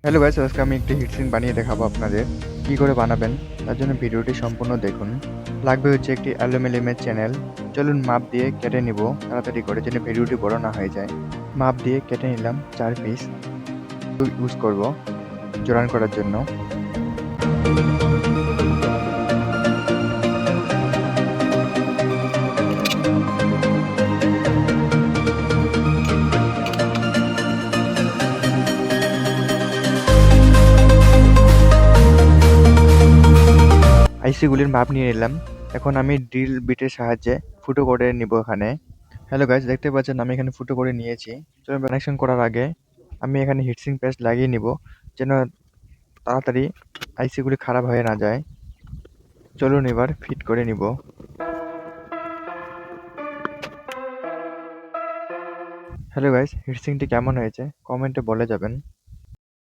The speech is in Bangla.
হ্যালো গাইস, আজকে আমি একটি হিটসিং বানিয়ে দেখাবো আপনাদের কি করে বানাবেন। তার জন্য ভিডিওটি সম্পূর্ণ দেখুন। লাগবে হচ্ছে একটি অ্যালুমিনিয়ামের চ্যানেল। চলুন মাপ দিয়ে কেটে নিব তাড়াতাড়ি করে, যেন ভিডিওটি বড় না হয়ে যায়। মাপ দিয়ে কেটে নিলাম 4 পিস। ইউজ করব জোড়ান করার জন্য। আইসিগুলির মাপ নিয়ে নিলাম। এখন আমি ড্রিল বিটের সাহায্যে ফুটো করে নিব এখানে। হ্যালো গাইস, দেখতে পাচ্ছেন আমি এখানে ফুটো করে নিয়েছি। চলুন কানেকশন করার আগে আমি এখানে হিটসিং পেস্ট লাগিয়ে নিব, যেন তাড়াতাড়ি আইসিগুলি খারাপ হয়ে না যায়। চলুন এবার ফিট করে নিব। হ্যালো গাইস, হিটসিংটি কেমন হয়েছে কমেন্টে বলে যাবেন।